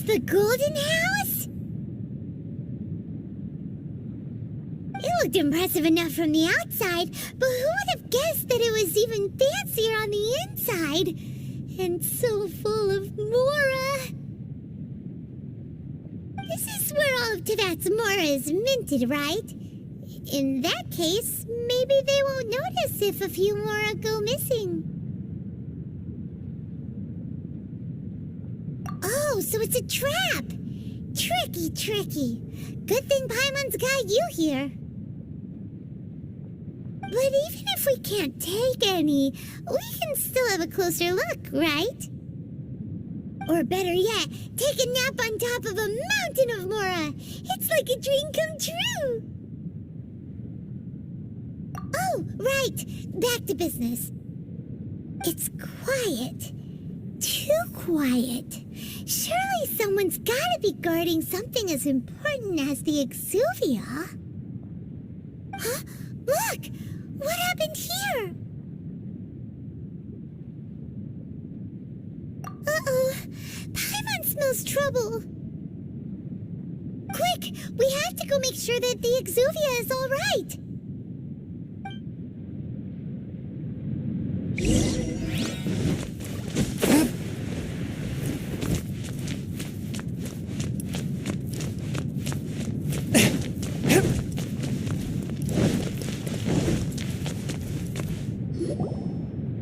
The Golden House? It looked impressive enough from the outside, but who would have guessed that it was even fancier on the inside? And so full of mora. This is where all of Teyvat's mora is minted, right? In that case, maybe they won't notice if a few mora go missing. Oh, so it's a trap! Tricky, tricky. Good thing Paimon's got you here. But even if we can't take any, we can still have a closer look, right? Or better yet, take a nap on top of a mountain of mora. It's like a dream come true. Oh, right. Back to business. It's quiet. Too quiet. Surely someone's gotta be guarding something as important as the Exuvia. Huh? Look! What happened here? Uh-oh. Paimon smells trouble. Quick! We have to go make sure that the Exuvia is all right.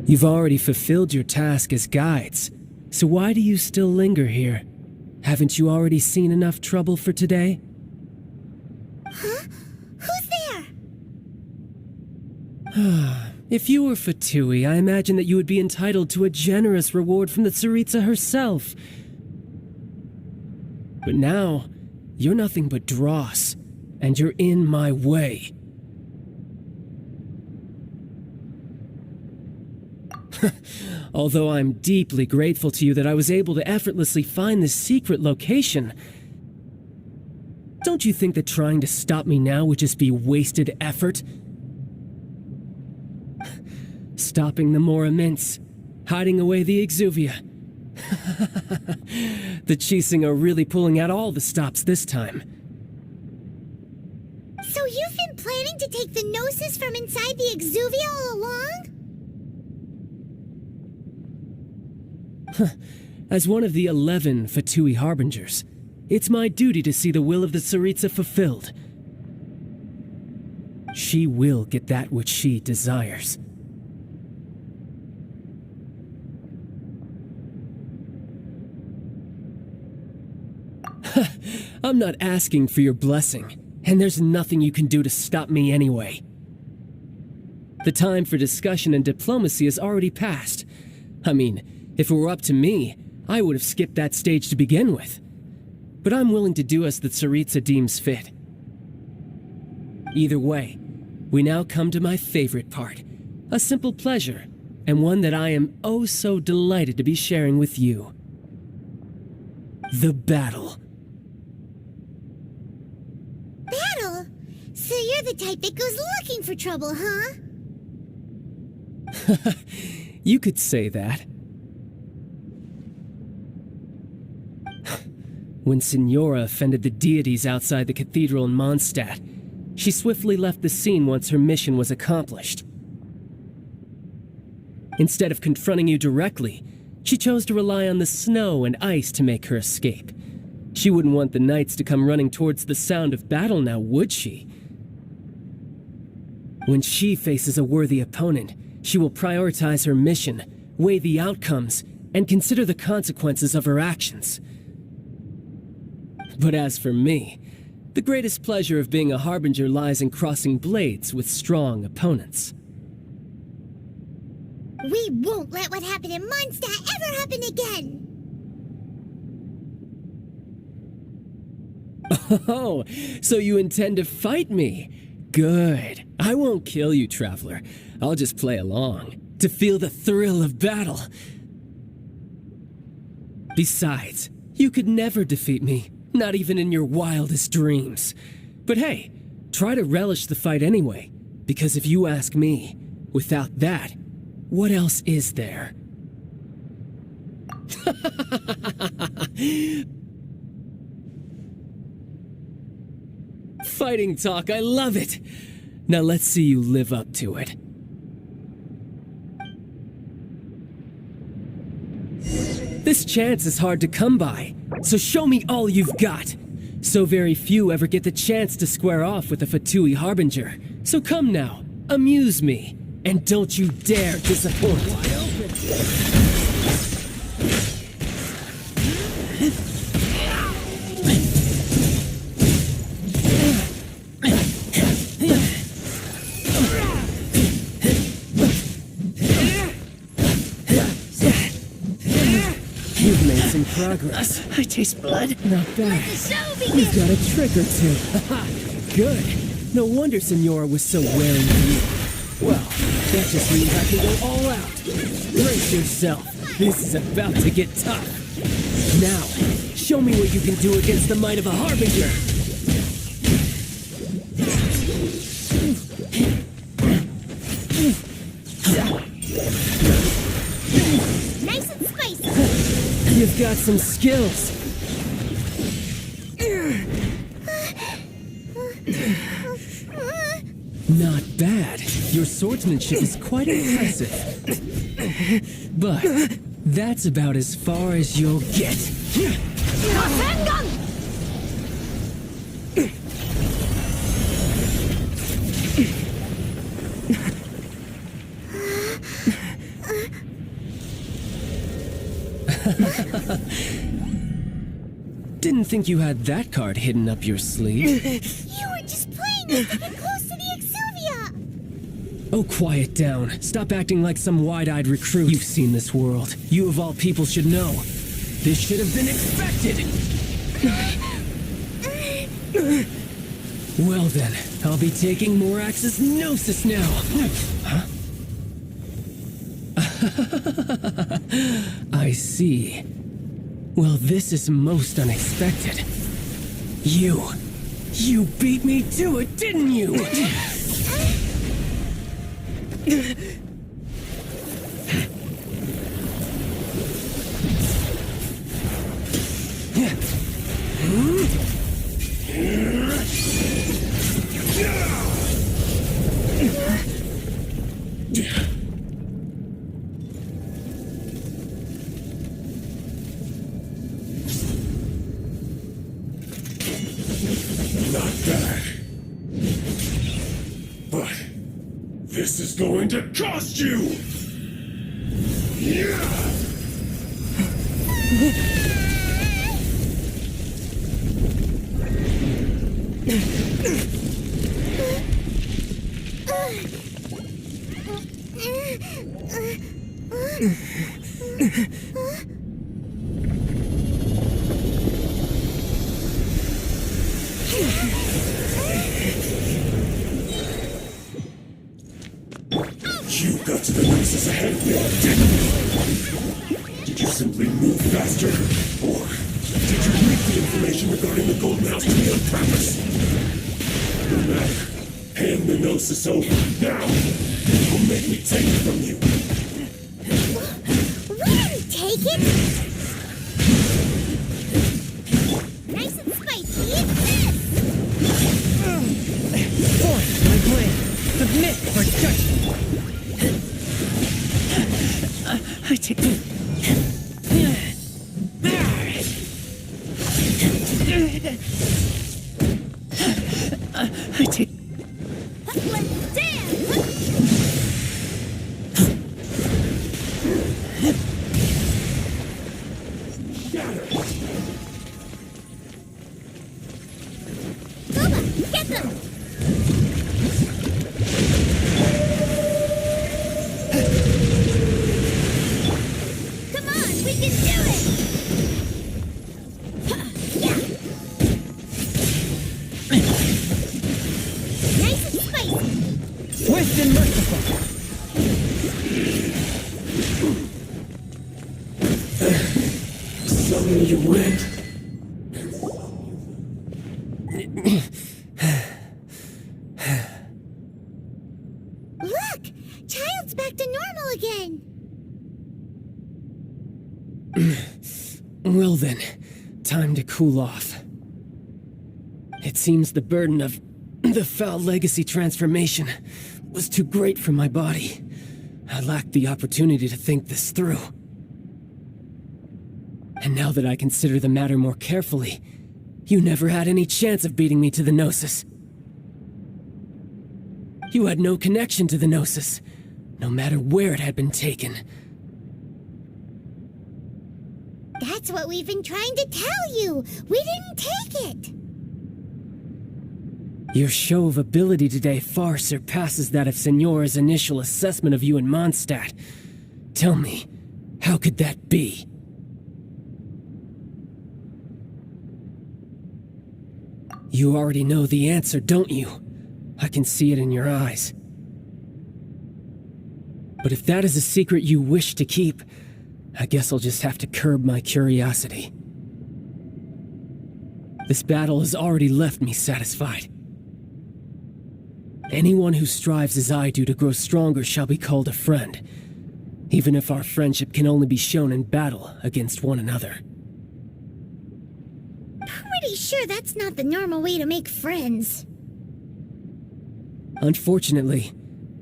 You've already fulfilled your task as guides, so why do you still linger here? Haven't you already seen enough trouble for today? Huh? Who's there? If you were Fatui, I imagine that you would be entitled to a generous reward from the Tsaritsa herself. But now, you're nothing but dross, and you're in my way. Although I'm deeply grateful to you that I was able to effortlessly find this secret location, don't you think that trying to stop me now would just be wasted effort? Stopping the Mora Mints, hiding away the Exuvia. The Chising are really pulling out all the stops this time. So you've been planning to take the Gnosis from inside the Exuvia all along? As one of the 11 Fatui Harbingers, it's my duty to see the will of the Tsaritsa fulfilled. She will get that which she desires. I'm not asking for your blessing, and there's nothing you can do to stop me anyway. The time for discussion and diplomacy has already passed. I mean, if it were up to me, I would have skipped that stage to begin with. But I'm willing to do as the Tsaritsa deems fit. Either way, we now come to my favorite part. A simple pleasure, and one that I am oh so delighted to be sharing with you. The battle. Battle? So you're the type that goes looking for trouble, huh? You could say that. When Signora offended the deities outside the cathedral in Mondstadt, she swiftly left the scene once her mission was accomplished. Instead of confronting you directly, she chose to rely on the snow and ice to make her escape. She wouldn't want the knights to come running towards the sound of battle now, would she? When she faces a worthy opponent, she will prioritize her mission, weigh the outcomes, and consider the consequences of her actions. But as for me, the greatest pleasure of being a Harbinger lies in crossing blades with strong opponents. We won't let what happened in Mondstadt ever happen again! Oh, so you intend to fight me? Good. I won't kill you, Traveler. I'll just play along, to feel the thrill of battle. Besides, you could never defeat me. Not even in your wildest dreams. But hey, try to relish the fight anyway, because if you ask me, without that, what else is there? Fighting talk, I love it! Now let's see you live up to it. This chance is hard to come by, so show me all you've got. So very few ever get the chance to square off with a Fatui Harbinger. So come now, amuse me, and don't you dare disappoint. Wide open. You've made some progress. I taste blood. Not bad. You've got a trick or two. Haha, good. No wonder Senora was so wary of you. Well, that just means I can go all out. Brace yourself. This is about to get tough. Now, show me what you can do against the might of a Harbinger. Nice and spicy. You've got some skills. Not bad. Your swordsmanship is quite impressive. But that's about as far as you'll get. Didn't think you had that card hidden up your sleeve. You were just playing it to get close to the Exuvia. Oh, quiet down. Stop acting like some wide-eyed recruit. You've seen this world. You of all people should know. This should have been expected. Well then, I'll be taking Morax's Gnosis now. Huh? I see. Well, this is most unexpected. You beat me to it, didn't you? Not bad. But this is going to cost you! Yeah! You got to the Gnosis ahead of me, didn't you? Did you simply move faster? Or did you leak the information regarding the Golden House to me on purpose? No matter. Hand the Gnosis over now, or make me take it from you. Really, take it? Nice and spicy. Eat this! Force my blade. Submit or judge. I take. I take. Bubba, get them! Come on, we can do it! Yeah! Nice and spicy! Swift and merciful. Suddenly you win. Look! Childe's back to normal again! Well then, time to cool off. It seems the burden of The foul legacy transformation was too great for my body. I lacked the opportunity to think this through. And now that I consider the matter more carefully, you never had any chance of beating me to the Gnosis. You had no connection to the Gnosis, no matter where it had been taken. That's what we've been trying to tell you. We didn't take it. Your show of ability today far surpasses that of Signora's initial assessment of you in Mondstadt. Tell me, how could that be? You already know the answer, don't you? I can see it in your eyes. But if that is a secret you wish to keep, I guess I'll just have to curb my curiosity. This battle has already left me satisfied. Anyone who strives as I do to grow stronger shall be called a friend, even if our friendship can only be shown in battle against one another. Pretty sure that's not the normal way to make friends. Unfortunately,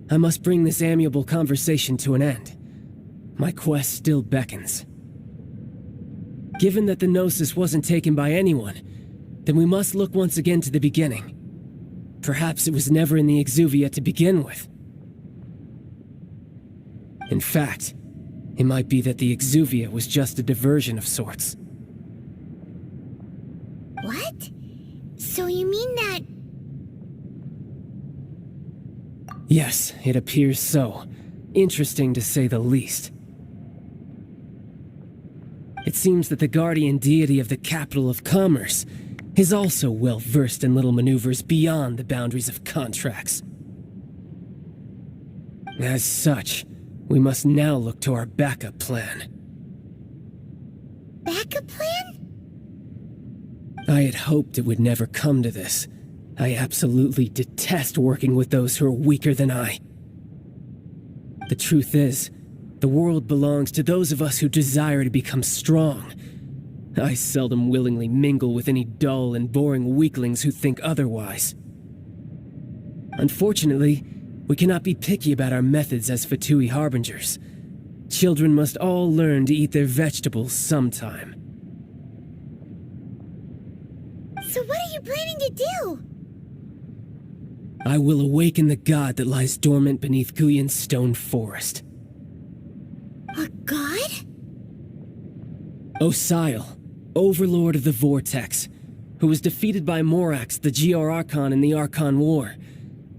I must bring this amiable conversation to an end. My quest still beckons. Given that the Gnosis wasn't taken by anyone, then we must look once again to the beginning. Perhaps it was never in the Exuvia to begin with. In fact, it might be that the Exuvia was just a diversion of sorts. What? So you mean that... Yes, it appears so. Interesting to say the least. It seems that the guardian deity of the capital of commerce is also well versed in little maneuvers beyond the boundaries of contracts. As such, we must now look to our backup plan. Backup plan? I had hoped it would never come to this. I absolutely detest working with those who are weaker than I. The truth is, the world belongs to those of us who desire to become strong. I seldom willingly mingle with any dull and boring weaklings who think otherwise. Unfortunately, we cannot be picky about our methods as Fatui Harbingers. Children must all learn to eat their vegetables sometime. So what are you planning to do? I will awaken the god that lies dormant beneath Guyon's stone forest. A god? Osile, overlord of the Vortex, who was defeated by Morax, the Geo-Archon in the Archon War,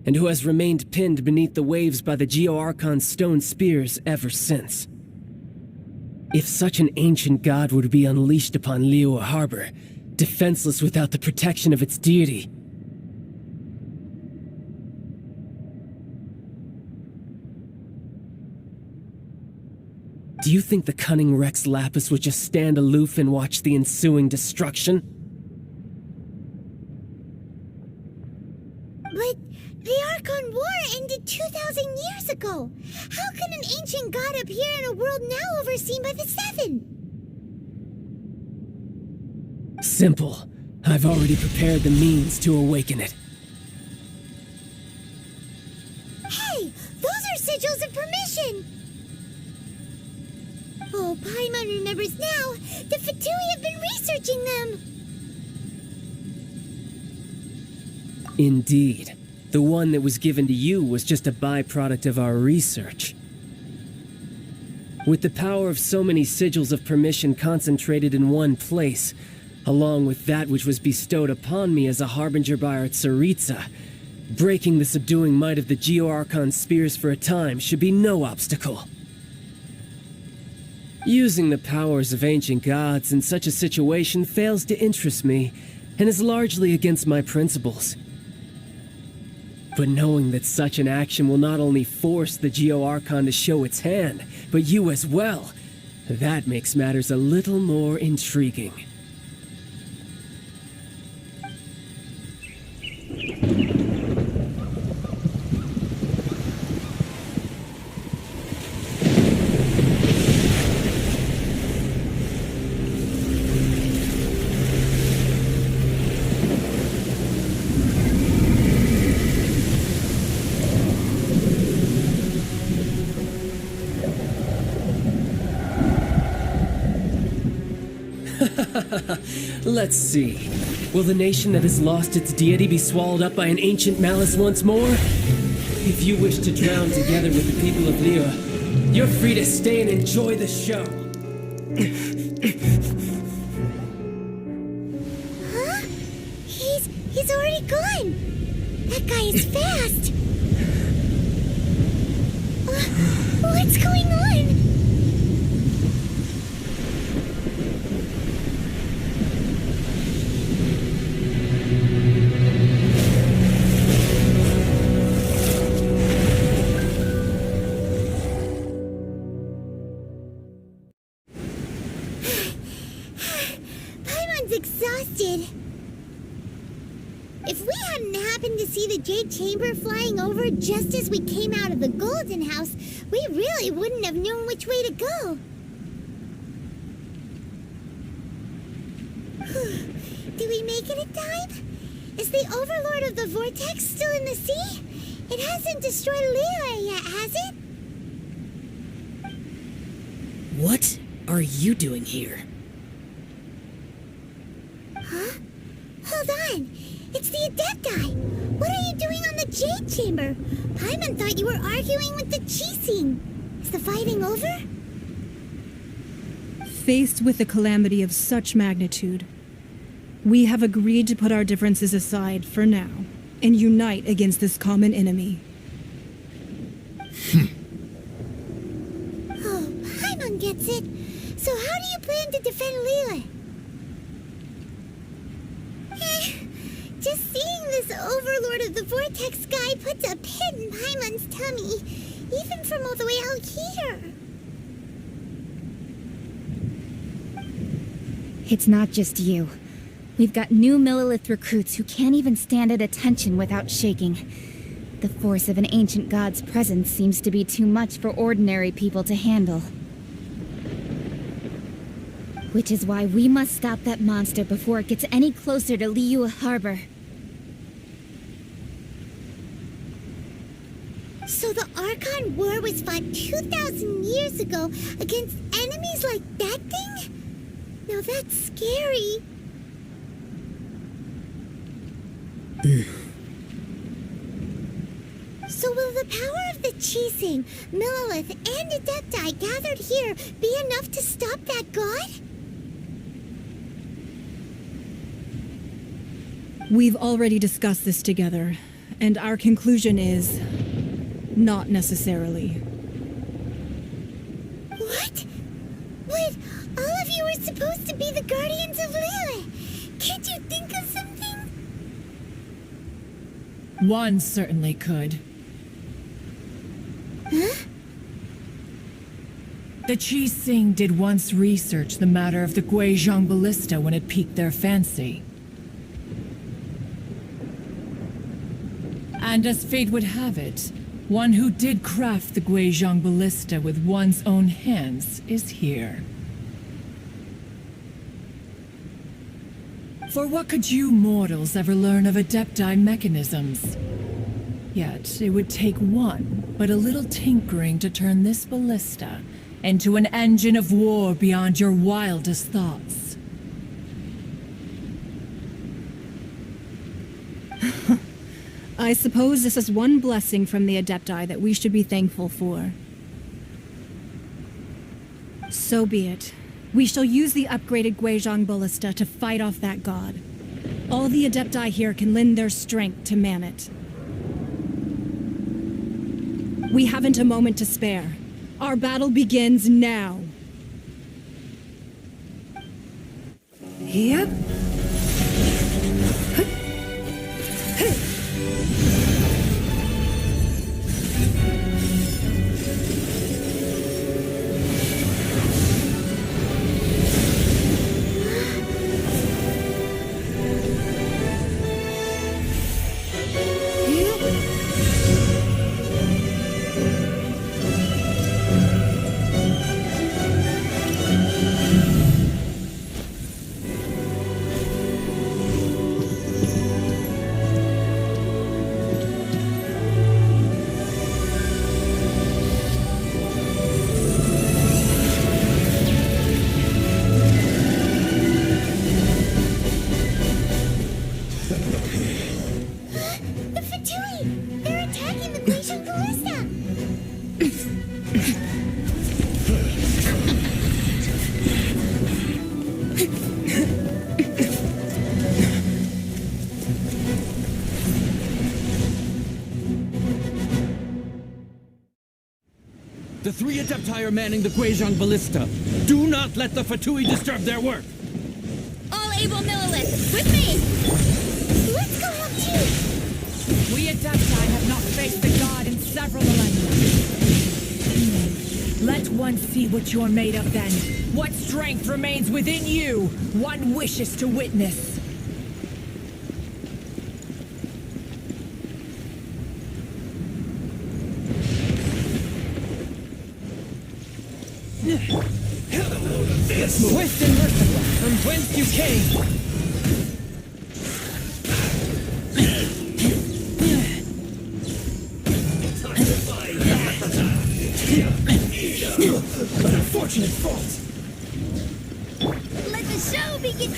and who has remained pinned beneath the waves by the Geo-Archon's stone spears ever since. If such an ancient god were to be unleashed upon Liyue Harbor, defenseless without the protection of its deity, do you think the cunning Rex Lapis would just stand aloof and watch the ensuing destruction? But the Archon War ended 2,000 years ago. How can an ancient god appear in a world now overseen by the Seven? Simple. I've already prepared the means to awaken it. Hey, those are sigils of permission! Oh, Paimon remembers now. The Fatui have been researching them. Indeed. The one that was given to you was just a byproduct of our research. With the power of so many sigils of permission concentrated in one place, along with that which was bestowed upon me as a harbinger by our Tsaritsa, breaking the subduing might of the Geo-Archon spears for a time should be no obstacle. Using the powers of ancient gods in such a situation fails to interest me, and is largely against my principles. But knowing that such an action will not only force the Geo-Archon to show its hand, but you as well, that makes matters a little more intriguing. Let's see. Will the nation that has lost its deity be swallowed up by an ancient malice once more? If you wish to drown together with the people of Liyue, you're free to stay and enjoy the show. Huh? He's already gone. That guy is fast. What's going on? Paimon's exhausted. If we hadn't happened to see the Jade Chamber flying over just as we came out of the Golden House, we really wouldn't have known which way to go. Did we make it in time? Is the Overlord of the Vortex still in the sea? It hasn't destroyed Liyue yet, has it? What are you doing here? Huh? Hold on. It's the Adepti. What are you doing on the Jade Chamber? Paimon thought you were arguing with the Qixing. Is the fighting over? Faced with a calamity of such magnitude, we have agreed to put our differences aside for now and unite against this common enemy. Oh, Paimon gets it. So how do you plan to defend Liyue? Just seeing this Overlord of the Vortex guy puts a pit in Paimon's tummy, even from all the way out here. It's not just you. We've got new Millilith recruits who can't even stand at attention without shaking. The force of an ancient god's presence seems to be too much for ordinary people to handle. Which is why we must stop that monster before it gets any closer to Liyue Harbor. So the Archon War was fought 2,000 years ago against enemies like that thing? Now that's scary. So will the power of the Qixing, Millilith, and Adepti gathered here be enough to stop that god? We've already discussed this together, and our conclusion is not necessarily. What? But all of you were supposed to be the guardians of Liyue. Can't you think of something? One certainly could. Huh? The Qixing did once research the matter of the Guizhong ballista when it piqued their fancy. And as fate would have it, one who did craft the Guizhong ballista with one's own hands is here. For what could you mortals ever learn of Adepti mechanisms? Yet it would take one but a little tinkering to turn this ballista into an engine of war beyond your wildest thoughts. I suppose this is one blessing from the Adepti that we should be thankful for. So be it. We shall use the upgraded Guizhong ballista to fight off that god. All the Adepti here can lend their strength to man it. We haven't a moment to spare. Our battle begins now. Yep. 3 Adepti are manning the Guizhong Ballista. Do not let the Fatui disturb their work. All able Millilith, with me! Let's go help too! We Adepti have not faced the god in several millennia. Let one see what you're made of then. What strength remains within you, one wishes to witness. Swift and merciful, from whence you came! Unfortunate fault. Let the show begin!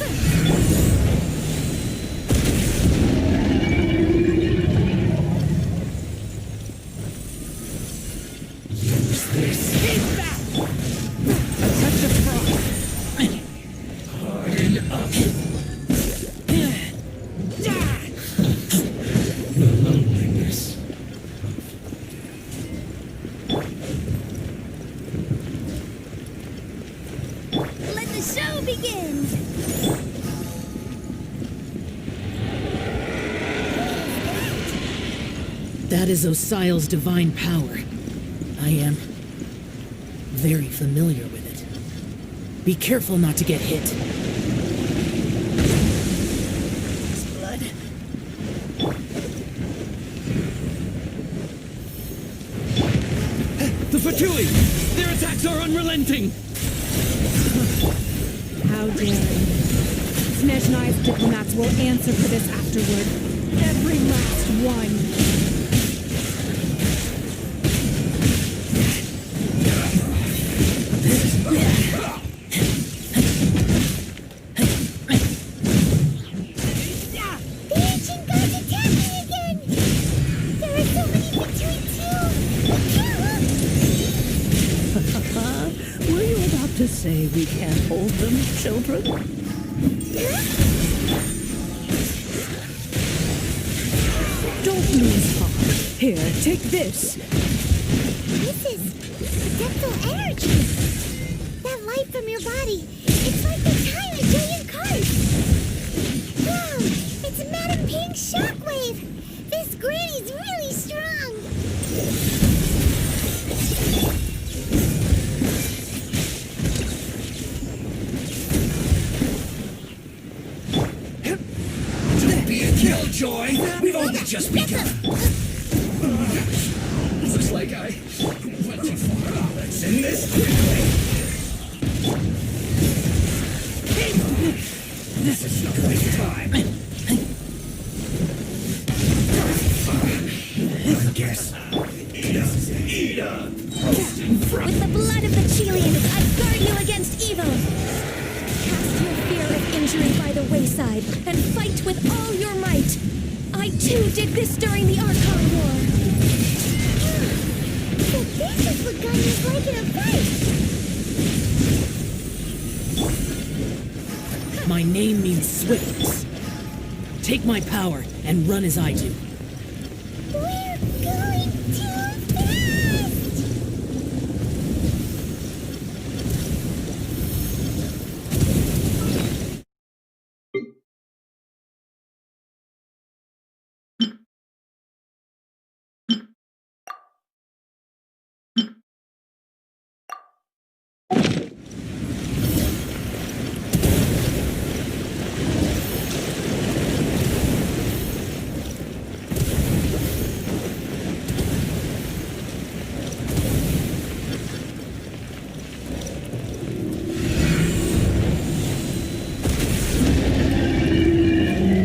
Use this. Keep back! A touch of frost. Harden up. The loneliness. Let the show begin! That is Osial's divine power. I am very familiar with it. Be careful not to get hit. His blood. The Fatui! Their attacks are unrelenting! How dare you? Snezhnai's diplomats will answer for this afterward. Every last one. The ancient gods attack me again! There are so many between too! Were you about to say we can't hold them, children? Don't lose heart. Here, take this. This is adeptal energy! That light from your body, it's like the time a giant cards! Wow, it's Madame Pink's shockwave! This granny's really strong! Don't be a killjoy. We've only just begun. Looks like I went too far. Let's end this quickly. This is no waste of time. I guess. Eat up. With the blood of the Chilians, I guard you against evil! Cast your fear of injury by the wayside, and fight with all your might! I too did this during the Archon War! So this is what gun is like in a fight! My name means swiftness. Take my power and run as I do. We're going too fast!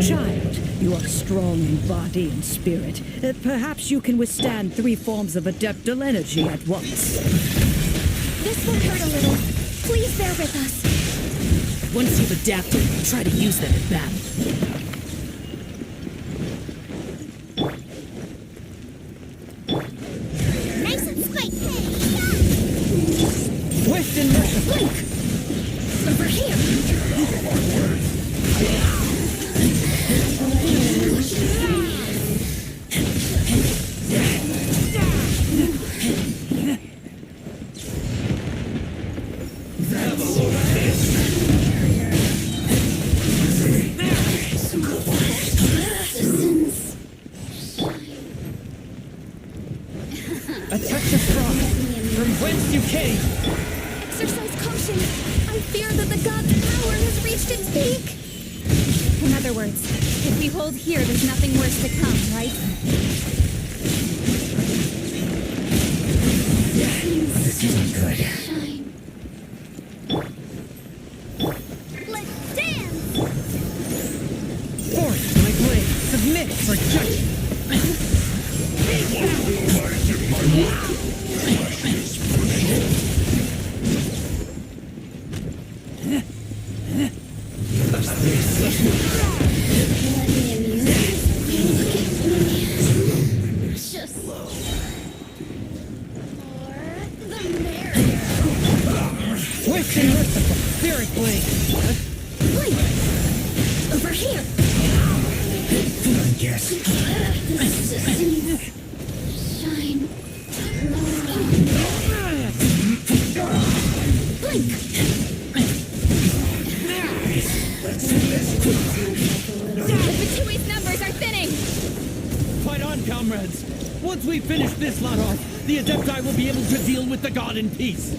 Child, you are strong in body and spirit. Perhaps you can withstand 3 forms of adeptal energy at once. This will hurt a little. Please bear with us. Once you've adapted, try to use them in battle. Nice and squeak! Swift and merciful! Blink! Over here! A touch of frost, from whence you came! Exercise caution. I fear that the god's power has reached its peak. In other words, if we hold here, there's nothing worse to come, right? This isn't good. Let's dance! Force my blade, submit for judgment! Swift and merciful, spirit blade! Over here! I guess. Shine. The Fatui's numbers are thinning! Fight on, comrades! Once we finish this lot off, the Adepti will be able to deal with the god in peace!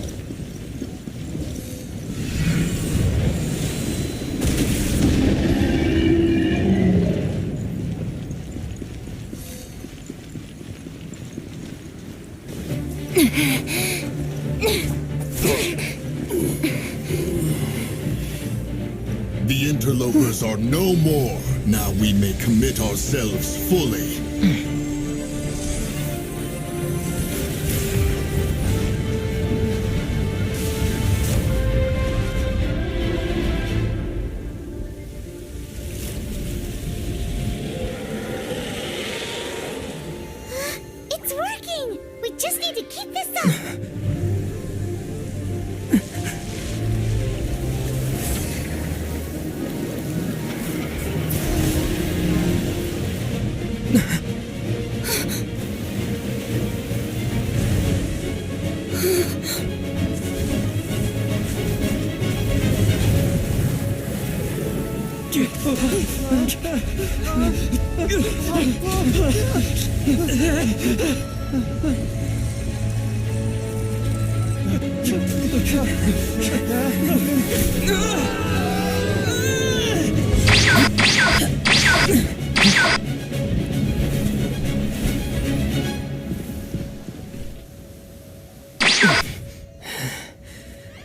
The interlopers are no more. Now we may commit ourselves fully. It's working! We just need to keep this up!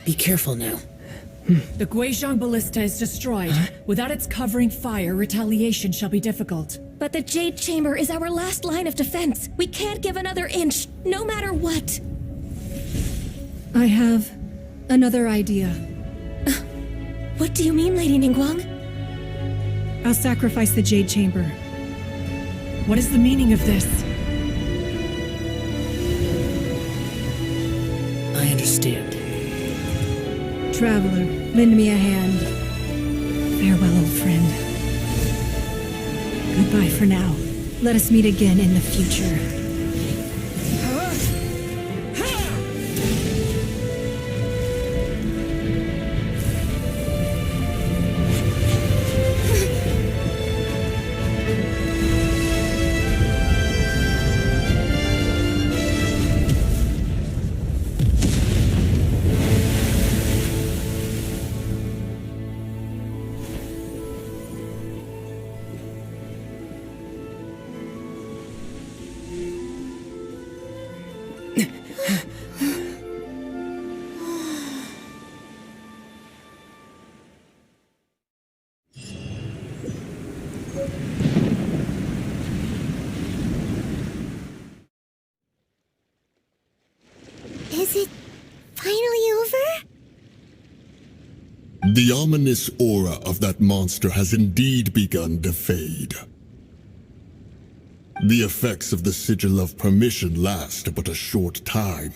Be careful now. The Guizhong Ballista is destroyed. Without its covering fire, retaliation shall be difficult. But the Jade Chamber is our last line of defense. We can't give another inch, no matter what. I have another idea. What do you mean, Lady Ningguang? I'll sacrifice the Jade Chamber. What is the meaning of this? I understand. Traveler, lend me a hand. Farewell, old friend. Goodbye for now. Let us meet again in the future. Is it finally over? The ominous aura of that monster has indeed begun to fade. The effects of the Sigil of Permission last but a short time.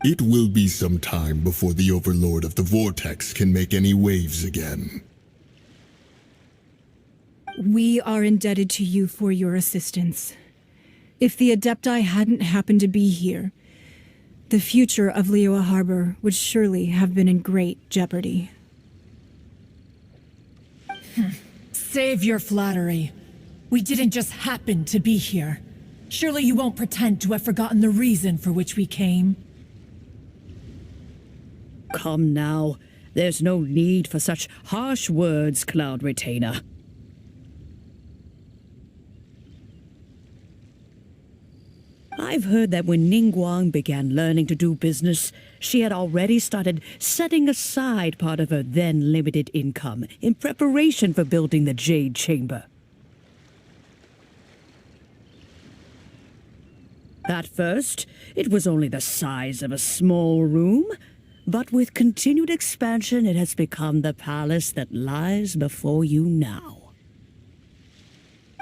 It will be some time before the Overlord of the Vortex can make any waves again. We are indebted to you for your assistance. If the Adepti hadn't happened to be here, the future of Liyue Harbor would surely have been in great jeopardy. Save your flattery. We didn't just happen to be here. Surely you won't pretend to have forgotten the reason for which we came. Come now. There's no need for such harsh words, Cloud Retainer. I've heard that when Ningguang began learning to do business, she had already started setting aside part of her then limited income in preparation for building the Jade Chamber. At first, it was only the size of a small room, but with continued expansion, it has become the palace that lies before you now.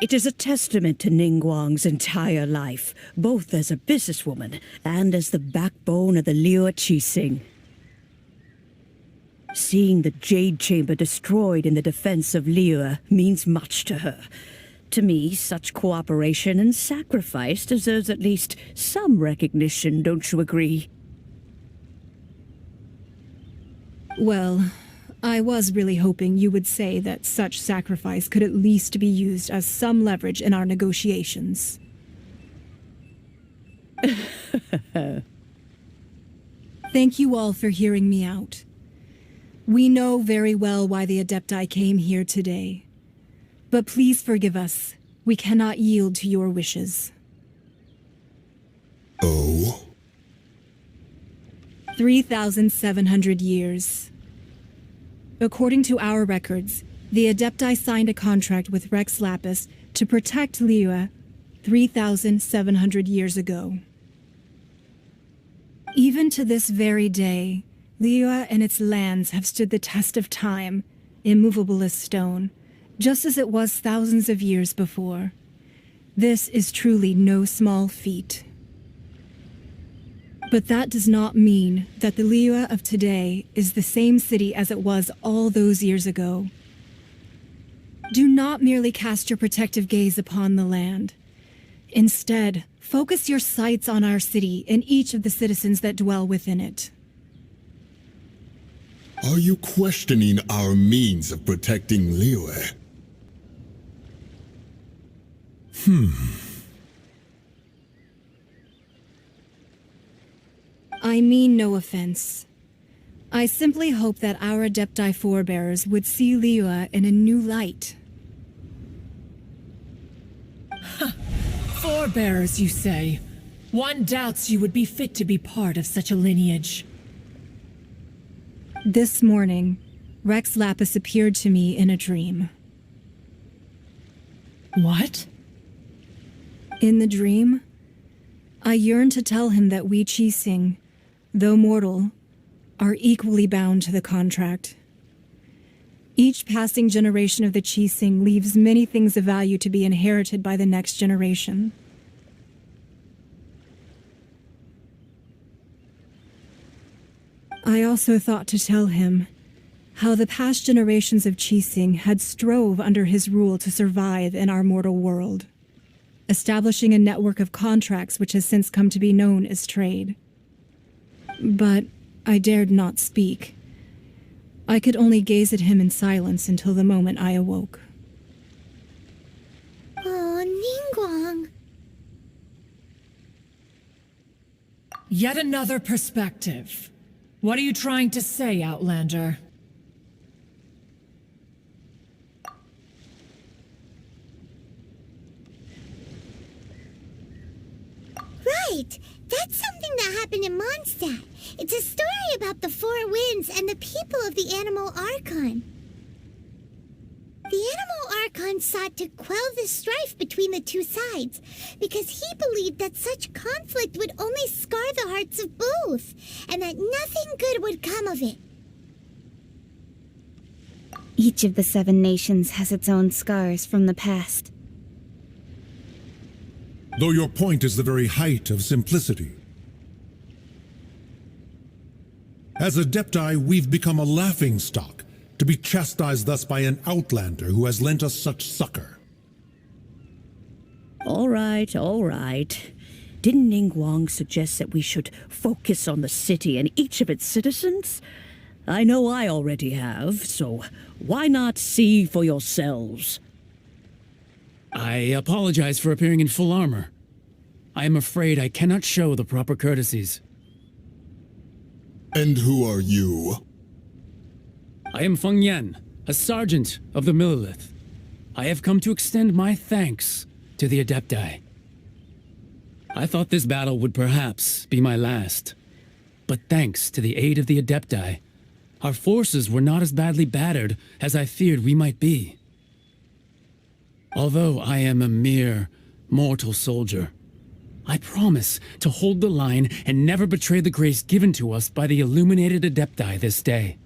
It is a testament to Ningguang's entire life, both as a businesswoman and as the backbone of the Liyue Qixing. Seeing the Jade Chamber destroyed in the defense of Liyue means much to her. To me, such cooperation and sacrifice deserves at least some recognition, don't you agree? Well, I was really hoping you would say that such sacrifice could at least be used as some leverage in our negotiations. Thank you all for hearing me out. We know very well why the Adepti came here today. But please forgive us. We cannot yield to your wishes. Oh? 3,700 years. According to our records, the Adepti signed a contract with Rex Lapis to protect Liyue 3,700 years ago. Even to this very day, Liyue and its lands have stood the test of time, immovable as stone, just as it was thousands of years before. This is truly no small feat. But that does not mean that the Liyue of today is the same city as it was all those years ago. Do not merely cast your protective gaze upon the land. Instead, focus your sights on our city and each of the citizens that dwell within it. Are you questioning our means of protecting Liyue? I mean no offense. I simply hope that our Adepti forebears would see Liyue in a new light. Forebears, you say? One doubts you would be fit to be part of such a lineage. This morning, Rex Lapis appeared to me in a dream. What? In the dream, I yearned to tell him that we Qixing, though mortal, are equally bound to the contract. Each passing generation of the Qixing leaves many things of value to be inherited by the next generation. I also thought to tell him how the past generations of Qixing had strove under his rule to survive in our mortal world, establishing a network of contracts which has since come to be known as trade. But I dared not speak. I could only gaze at him in silence until the moment I awoke. Oh, Ningguang. Yet another perspective. What are you trying to say, Outlander? Right! That's something that happened in Mondstadt. It's a story about the Four Winds and the people of the Animal Archon. The Animal Archon sought to quell the strife between the two sides because he believed that such conflict would only scar the hearts of both, and that nothing good would come of it. Each of the 7 nations has its own scars from the past. Though your point is the very height of simplicity. As Adepti, we've become a laughingstock, to be chastised thus by an outlander who has lent us such succor. All right, all right. Didn't Ningguang suggest that we should focus on the city and each of its citizens? I know I already have, so why not see for yourselves? I apologize for appearing in full armor. I am afraid I cannot show the proper courtesies. And who are you? I am Feng Yan, a sergeant of the Millelith. I have come to extend my thanks to the Adepti. I thought this battle would perhaps be my last. But thanks to the aid of the Adepti, our forces were not as badly battered as I feared we might be. Although I am a mere mortal soldier, I promise to hold the line and never betray the grace given to us by the illuminated Adepti this day.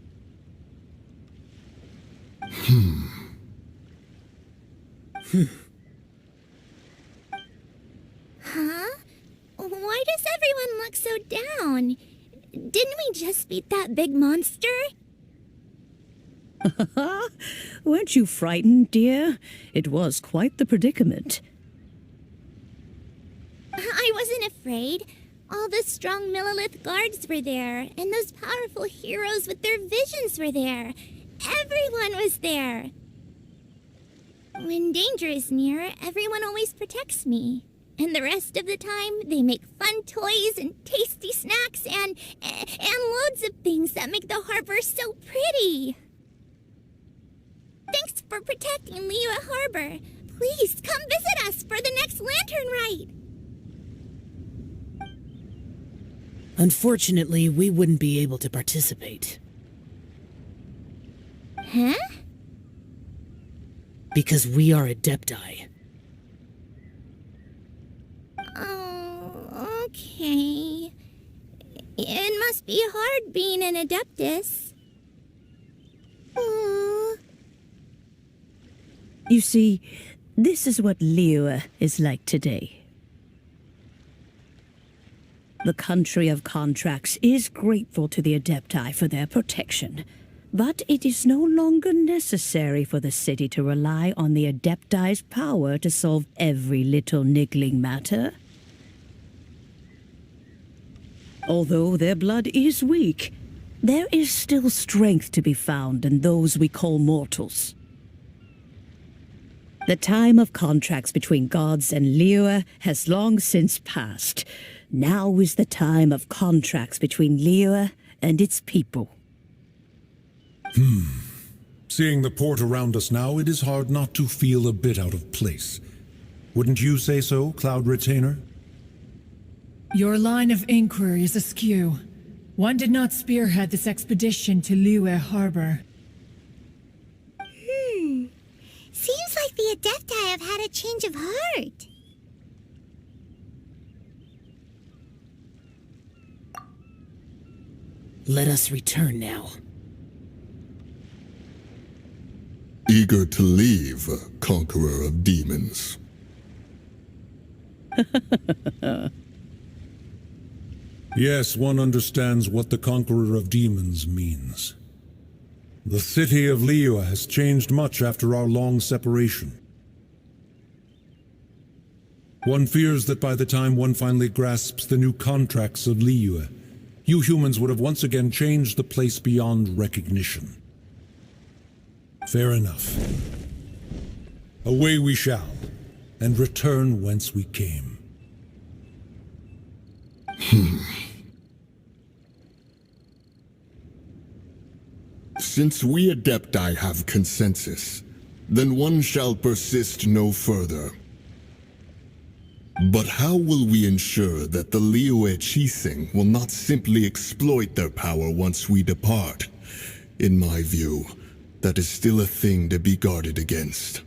Huh? Why does everyone look so down? Didn't we just beat that big monster? Weren't you frightened, dear? It was quite the predicament. I wasn't afraid. All the strong Millelith guards were there, and those powerful heroes with their visions were there. Everyone was there. When danger is near, everyone always protects me. And the rest of the time, they make fun toys and tasty snacks and loads of things that make the harbor so pretty. Thanks for protecting Liyue Harbor. Please come visit us for the next lantern rite. Unfortunately, we wouldn't be able to participate. Huh? Because we are Adepti. Oh, okay. It must be hard being an Adeptus. Aww. You see, this is what Liyue is like today. The country of contracts is grateful to the Adepti for their protection, but it is no longer necessary for the city to rely on the Adepti's power to solve every little niggling matter. Although their blood is weak, there is still strength to be found in those we call mortals. The time of contracts between gods and Liyue has long since passed. Now is the time of contracts between Liyue and its people. Seeing the port around us now, it is hard not to feel a bit out of place. Wouldn't you say so, Cloud Retainer? Your line of inquiry is askew. One did not spearhead this expedition to Liyue Harbor. Seems like the Adepti have had a change of heart. Let us return now. Eager to leave, conqueror of demons. Yes, one understands what the Conqueror of Demons means. The city of Liyue has changed much after our long separation. One fears that by the time one finally grasps the new contracts of Liyue, you humans would have once again changed the place beyond recognition. Fair enough. Away we shall, and return whence we came. Since we Adepti have consensus, then one shall persist no further. But how will we ensure that the Liyue Qixing will not simply exploit their power once we depart? In my view, that is still a thing to be guarded against.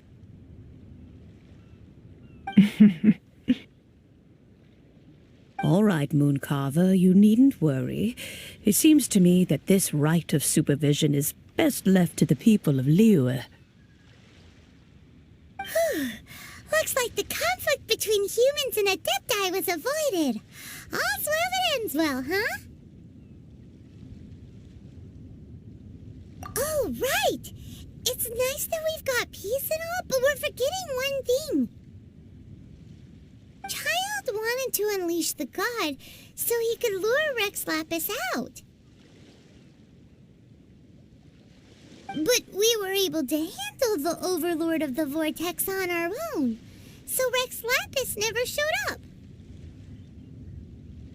All right, Mooncarver, you needn't worry. It seems to me that this right of supervision is best left to the people of Liyue. Looks like the conflict between humans and Adepti was avoided. All's well that ends well, huh? Oh, right! It's nice that we've got peace and all, but we're forgetting one thing. just wanted to unleash the god so he could lure Rex Lapis out. But we were able to handle the Overlord of the Vortex on our own, so Rex Lapis never showed up.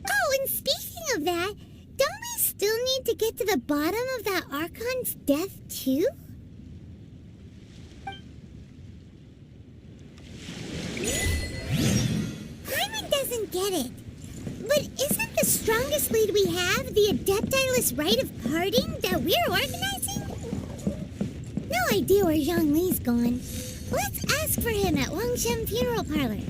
Oh, and speaking of that, don't we still need to get to the bottom of that Archon's death, too? Hyman doesn't get it. But isn't the strongest lead we have the Adepti-less rite of parting that we're organizing? No idea where Zhang Li's gone. Let's ask for him at Wangshen Funeral Parlor.